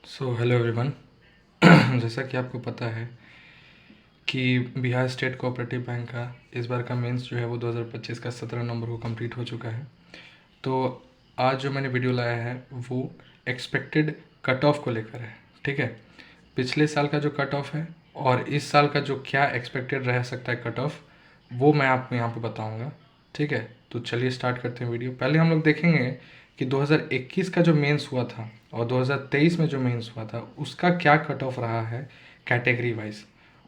Hello everyone. जैसा कि आपको पता है कि बिहार स्टेट कोऑपरेटिव बैंक का इस बार का मेंस जो है वो 2025 का 17 नवंबर को कंप्लीट हो चुका है। तो आज जो मैंने वीडियो लाया है वो एक्सपेक्टेड कट ऑफ को लेकर है। ठीक है, पिछले साल का जो कट ऑफ है और इस साल का जो क्या एक्सपेक्टेड रह सकता है कट ऑफ, वो मैं आपको यहाँ पे बताऊँगा। ठीक है, तो चलिए स्टार्ट करते हैं वीडियो। पहले हम लोग देखेंगे कि 2021 का जो मेंस हुआ था और 2023 में जो मेंस हुआ था उसका क्या कट ऑफ रहा है कैटेगरी वाइज।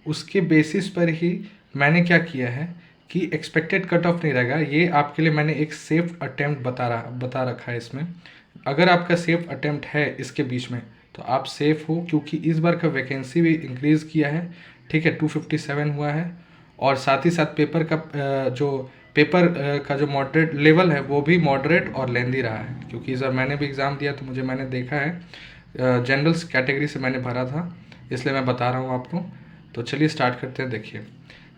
उसके बेसिस पर ही मैंने क्या किया है कि एक्सपेक्टेड कट ऑफ नहीं रहेगा, ये आपके लिए मैंने एक सेफ अटेम्प्ट बता रखा है इसमें। अगर आपका सेफ अटेम्प्ट है इसके बीच में तो आप सेफ हो, क्योंकि इस बार का वैकेंसी भी इंक्रीज़ किया है। ठीक है, 257 हुआ है और साथ ही साथ पेपर का जो मॉडरेट लेवल है वो भी मॉडरेट और लेंदी रहा है, क्योंकि इस बार मैंने भी एग्ज़ाम दिया तो मैंने देखा है, जनरल कैटेगरी से मैंने भरा था, इसलिए मैं बता रहा हूँ आपको। तो चलिए स्टार्ट करते हैं। देखिए,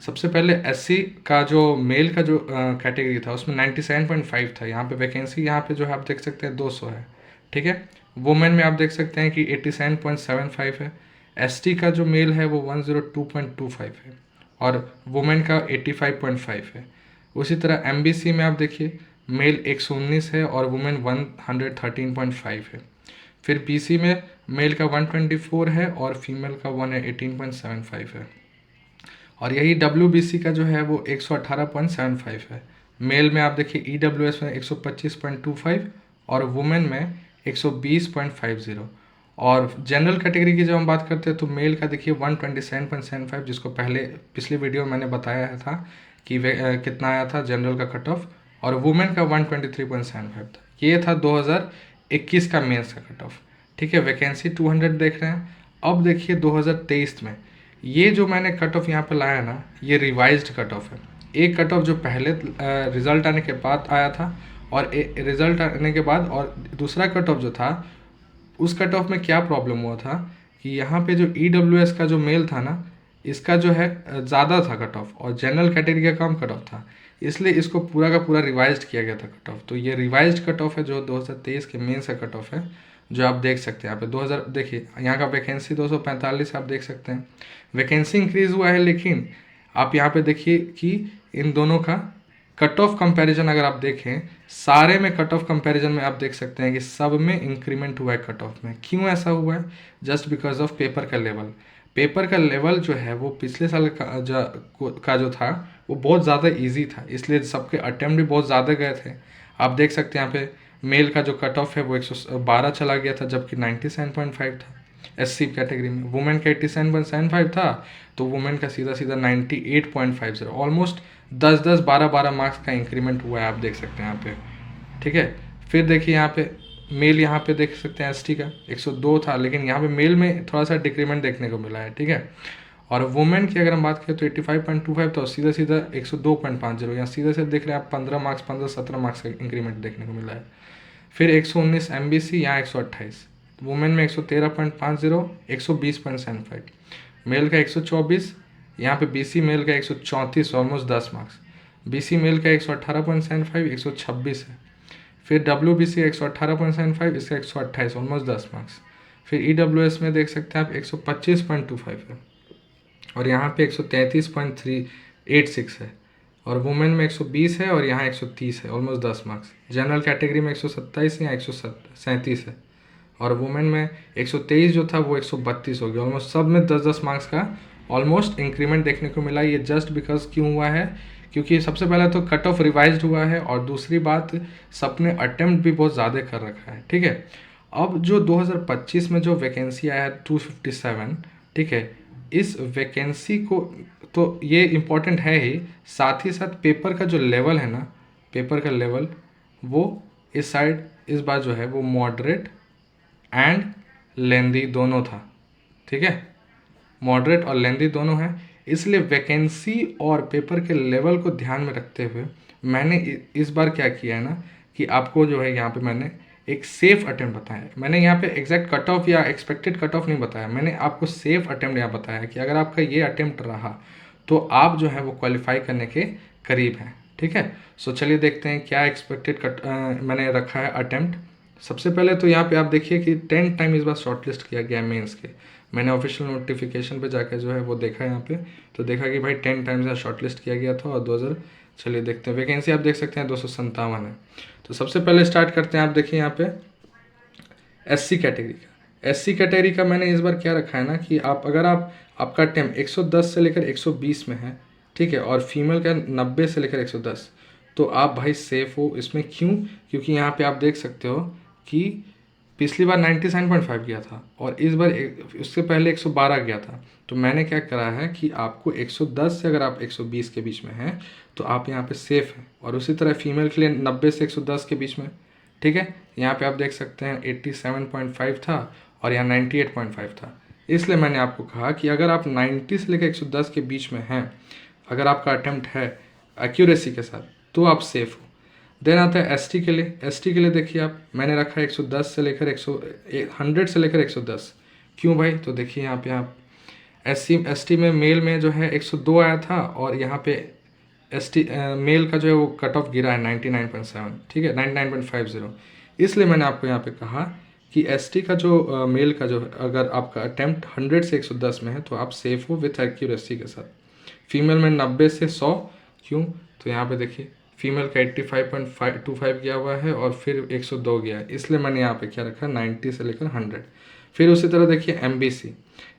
सबसे पहले एससी का जो मेल का जो कैटेगरी था उसमें 97.5 था। यहाँ पे वैकेंसी यहाँ पे जो है आप देख सकते हैं 200 है। ठीक है, वुमेन में आप देख सकते हैं कि 87.75 है। एसटी का जो मेल है वो 102.25 है और वुमेन का 85.5 है। उसी तरह एमबीसी में आप देखिए मेल 119 है और वुमेन 113.5 है। फिर बीसी में मेल का 124 है और फीमेल का 118.75 है। और यही डब्ल्यू का जो है वो 118.75 है। मेल में आप देखिए EWS में 125.25 और वुमेन में 120.50। और जनरल कैटेगरी की जब हम बात करते हैं तो मेल का देखिए 127.75, जिसको पहले पिछले वीडियो में मैंने बताया था कि कितना आया था जनरल का कट ऑफ, और वुमेन का 123.75 था। ये था 2021 का मेंस का कट ऑफ। ठीक है, वैकेंसी 200 देख रहे हैं। अब देखिए 2023 में ये जो मैंने कट ऑफ यहाँ पे लाया ना, ये रिवाइज्ड कट ऑफ है। एक कट ऑफ जो पहले रिजल्ट आने के बाद आया था और रिजल्ट आने के बाद, और दूसरा कट ऑफ जो था उस कट ऑफ में क्या प्रॉब्लम हुआ था कि यहाँ पे जो EWS का जो मेल था ना, इसका जो है ज़्यादा था कट ऑफ और जनरल कैटेगरी का कम कट ऑफ था, इसलिए इसको पूरा का पूरा रिवाइज्ड किया गया था कट ऑफ। तो ये रिवाइज्ड कट ऑफ है जो 2023 के मेंस का कट ऑफ है, जो आप देख सकते हैं यहाँ पे 2000। देखिए यहाँ का वैकेंसी 245 आप देख सकते हैं, वैकेंसी इंक्रीज़ हुआ है, लेकिन आप यहाँ पे देखिए कि इन दोनों का कट ऑफ कंपैरिजन अगर आप देखें, सारे में कट ऑफ कंपैरिजन में आप देख सकते हैं कि सब में इंक्रीमेंट हुआ है कट ऑफ में। क्यों ऐसा हुआ है? जस्ट बिकॉज ऑफ पेपर का लेवल। पेपर का लेवल जो है वो पिछले साल का जो था वो बहुत ज़्यादा इजी था, इसलिए सबके अटेम्प्ट भी बहुत ज़्यादा गए थे। आप देख सकते हैं यहाँ पे मेल का जो कट ऑफ है वो 112 चला गया था, जबकि 97.5 था एससी कैटेगरी में। वुमेन का 87.75 था, तो वुमेन का सीधा सीधा 98.50, ऑलमोस्ट 10-10 12-12 मार्क्स का इंक्रीमेंट हुआ है, आप देख सकते हैं यहाँ पे। ठीक है, फिर देखिए यहाँ पे मेल, यहाँ पे देख सकते हैं एसटी का 102 था, लेकिन यहाँ पे मेल में थोड़ा सा डिक्रीमेंट देखने को मिला है। ठीक है, और वुमेन की अगर हम बात करें तो 85.25, तो सीधा सीधा 102.50, यहाँ सीधे से देख रहे हैं आप 15 मार्क्स 15-17 मार्क्स का इंक्रीमेंट देखने को मिला है। फिर 119 एमबीसी, यहाँ 128, वुमेन में 113.50, 120.75। मेल का 124, यहाँ पे बीसी मेल का 134, ऑलमोस्ट 10 मार्क्स। बीसी मेल का 118.75, 126 है। फिर WBC 118.75, इसका 128, ऑलमोस्ट 10 मार्क्स। फिर EWS में देख सकते हैं आप 125.25 है और यहाँ पे 133.386 है। और वुमेन में 120 है और यहाँ 130 है, ऑलमोस्ट 10 मार्क्स। जनरल कैटेगरी में 127 है, यहाँ 137 है। और वुमेन में 123 जो था वो 132 हो गया। ऑलमोस्ट सब में 10-10 मार्क्स का ऑलमोस्ट इंक्रीमेंट देखने को मिला। ये जस्ट बिकॉज क्यों हुआ है? क्योंकि सबसे पहले तो कट ऑफ रिवाइज्ड हुआ है और दूसरी बात सबने अटेम्प्ट भी बहुत ज़्यादा कर रखा है। ठीक है, अब जो 2025 में जो वैकेंसी आया है 257, ठीक है, इस वैकेंसी को तो ये इम्पोर्टेंट है ही, साथ ही साथ पेपर का जो लेवल है ना, पेपर का लेवल वो इस साइड इस बार जो है वो मॉडरेट एंड लेंदी दोनों था। ठीक है, मॉडरेट और लेंदी दोनों हैं, इसलिए वैकेंसी और पेपर के लेवल को ध्यान में रखते हुए मैंने इस बार क्या किया है ना कि आपको जो है यहाँ पे मैंने एक सेफ अटेम्प्ट बताया है। मैंने यहाँ पे एग्जैक्ट कट ऑफ या एक्सपेक्टेड कट ऑफ नहीं बताया, मैंने आपको सेफ अटेम्प्ट यहाँ बताया है कि अगर आपका ये अटेम्प्ट रहा तो आप जो है वो क्वालिफाई करने के करीब हैं। ठीक है, सो चलिए देखते हैं क्या एक्सपेक्टेड कट मैंने रखा है अटेम्प्ट सबसे पहले तो यहाँ पे आप देखिए कि 10 टाइम इस बार शॉर्टलिस्ट किया गया मेंस के। मैंने ऑफिशियल नोटिफिकेशन पे जाकर जो है वो देखा यहाँ पे, तो देखा कि भाई 10 टाइम्स यहाँ शॉर्टलिस्ट किया गया था और 2000, चलिए देखते हैं वैकेंसी। आप देख सकते हैं 257 है। तो सबसे पहले स्टार्ट करते हैं। आप देखिए यहाँ पे एससी कैटेगरी का, एससी कैटेगरी का मैंने इस बार क्या रखा है ना कि आप अगर आपका अटेम्प्ट 110 से लेकर 120 में है, ठीक है, और फीमेल का 90 से लेकर 110, तो आप भाई सेफ हो इसमें। क्यों? क्योंकि यहाँ पे आप देख सकते हो कि पिछली बार 97.5 गया था और इस बार उससे पहले 112 गया था। तो मैंने क्या करा है कि आपको 110 से अगर आप 120 के बीच में हैं तो आप यहाँ पे सेफ हैं। और उसी तरह फीमेल के लिए 90 से 110 के बीच में, ठीक है, यहाँ पे आप देख सकते हैं 87.5 था और यहाँ 98.5 था। इसलिए मैंने आपको कहा कि अगर आप 90 से लेकर 110 के बीच में हैं, अगर आपका अटेम्प्ट है एक्यूरेसी के साथ, तो आप सेफ हो। देन आता है एसटी के लिए। एसटी के लिए देखिए आप, मैंने रखा है 110 से लेकर 100 से लेकर 110। क्यों भाई? तो देखिए यहाँ पे आप एसटी में मेल में जो है 102 आया था और यहाँ पे एसटी मेल का जो है वो कट ऑफ गिरा है 99.7, ठीक है, 99.50। इसलिए मैंने आपको यहाँ पे कहा कि एसटी का जो मेल का जो अगर आपका अटेम्प्ट 100 से 110 में है तो आप सेफ हो विथ एक्यूरेसी के साथ। फीमेल में 90 से 100। क्यों? तो यहाँ पे देखिए फीमेल का 85.25 गया हुआ है और फिर 102 गया है, इसलिए मैंने यहाँ पे क्या रखा 90 से लेकर 100। फिर उसी तरह देखिए एमबीसी,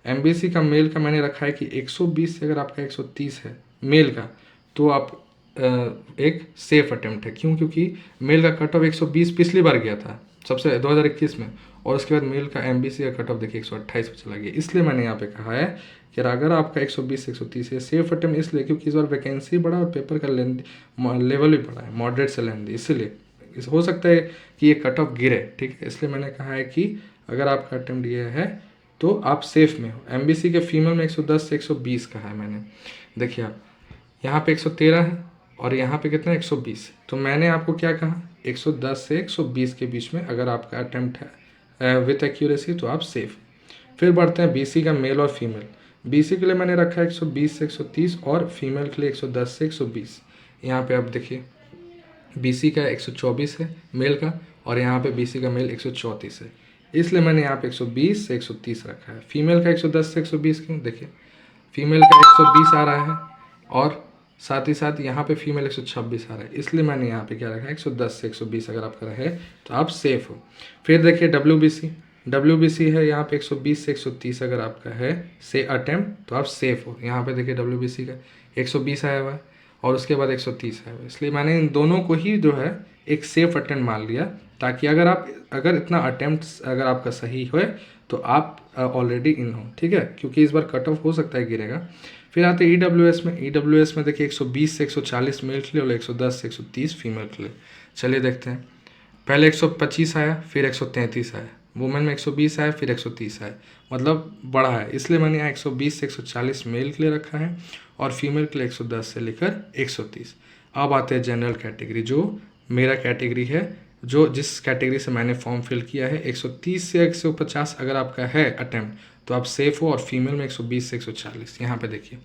एमबीसी का मेल का मैंने रखा है कि 120 से अगर आपका 130 है मेल का, तो आप एक सेफ अटेम्प्ट है। क्यों? क्योंकि मेल का कट ऑफ 120 पिछली बार गया था सबसे 2021 में, और उसके बाद मेल का एमबीसी का कट ऑफ देखिए 128 पे चला गया। इसलिए मैंने यहाँ पे कहा है कि अगर आपका 120 से 130 है सेफ अटेम्प्ट, इसलिए क्योंकि इस बार वैकेंसी बढ़ा और पेपर का लेवल भी बढ़ा है, मॉडरेट से लेंदी, इसीलिए हो सकता है कि ये कट ऑफ गिरे, ठीक है। इसलिए मैंने कहा है कि अगर आपका अटेम्प्ट ये है तो आप सेफ में हो। एमबीसी के फीमेल में 110 से 120 कहा है मैंने। देखिए आप यहाँ पे 113 है और यहाँ पे कितना 120। तो मैंने आपको क्या कहा 110 से 120 के बीच में अगर आपका अटेम्प्ट है विथ एक्यूरेसी तो आप सेफ। फिर बढ़ते हैं बीसी का मेल और फीमेल। बीसी के लिए मैंने रखा है 120 से 130 और फीमेल के लिए 110 से 120। यहाँ पे आप देखिए बीसी का 124 है मेल का और यहाँ पे बीसी का मेल 134 है, इसलिए मैंने यहाँ पे 120 से 130 रखा है। फीमेल का 110 से 120 क्यों? देखिए फीमेल का 120 आ रहा है और साथ ही साथ यहाँ पे फीमेल 126 आ रहा है, इसलिए मैंने यहाँ पे क्या रखा है 110 से 120 अगर आपका रहे तो आप सेफ हो। फिर देखिए डब्ल्यूबीसी है यहाँ पे 120 से 130 अगर आपका है से अटेम्प्ट तो आप सेफ हो। यहाँ पे देखिए डब्ल्यूबीसी का 120 आया हुआ है और उसके बाद 130 आया हुआ है, इसलिए मैंने इन दोनों को ही जो है एक सेफ अटेम्प्ट मान लिया, ताकि अगर इतना अटेम्प्ट अगर आपका सही हो तो आप ऑलरेडी इन हो, ठीक है, क्योंकि इस बार कट ऑफ हो सकता है गिरेगा। फिर आते हैं ईडब्ल्यूएस में देखिए 120 से 140 मेल के लिए और 110 से 130 फीमेल के लिए। चलिए देखते हैं। पहले 125 आया, फिर 133 आया, वुमेन में 120 आया, फिर 130 आया, मतलब बढ़ा है, इसलिए मैंने यहाँ 120 से 140 मेल के लिए रखा है और फीमेल के लिए 110 से लेकर 130। अब आते हैं जनरल कैटेगरी, जो मेरा कैटेगरी है, जो जिस कैटेगरी से मैंने फॉर्म फिल किया है। 130 से 150 अगर आपका है अटेम्प्ट तो आप सेफ हो, और फीमेल में 120 से 140। यहाँ पे देखिए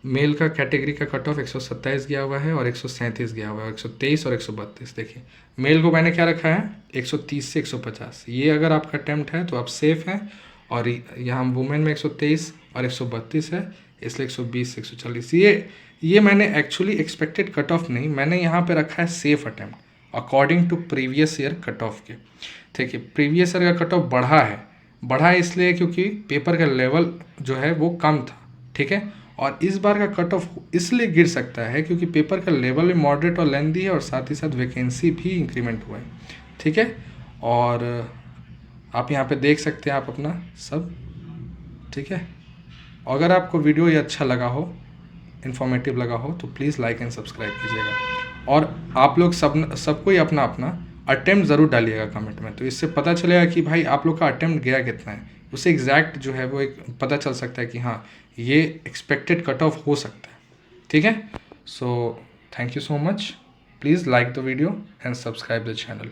मेल का कैटेगरी का कट ऑफ 127 गया हुआ है और 137 गया हुआ है, 123 और 132। देखिए मेल को मैंने क्या रखा है 130 से 150, ये अगर आपका अटेम्प्ट है तो आप सेफ हैं। और यहाँ वुमेन में 123 और 132 है, इसलिए 120 से 140। ये मैंने एक्चुअली एक्सपेक्टेड कट ऑफ नहीं, मैंने यहाँ पे रखा है safe attempt according to previous year cut off के। ठीक है, प्रीवियस ईयर का कट ऑफ बढ़ा है इसलिए क्योंकि पेपर का लेवल जो है वो कम था, ठीक है। और इस बार का कट ऑफ इसलिए गिर सकता है क्योंकि पेपर का लेवल भी मॉडरेट और लेंदी है और साथ ही साथ वैकेंसी भी इंक्रीमेंट हुआ है, ठीक है। और आप यहाँ पे देख सकते हैं आप अपना सब, ठीक है। अगर आपको वीडियो ये अच्छा लगा हो, इन्फॉर्मेटिव लगा हो, तो प्लीज़ लाइक एंड सब्सक्राइब कीजिएगा। और आप लोग सबको ही अपना अपना अटेम्प्ट ज़रूर डालिएगा कमेंट में, तो इससे पता चलेगा कि भाई आप लोग का अटेम्प्ट गया कितना है। उससे एग्जैक्ट जो है वो एक पता चल सकता है कि हाँ ये एक्सपेक्टेड कट ऑफ हो सकता है, ठीक है। So thank you so much, please like the video and subscribe the channel.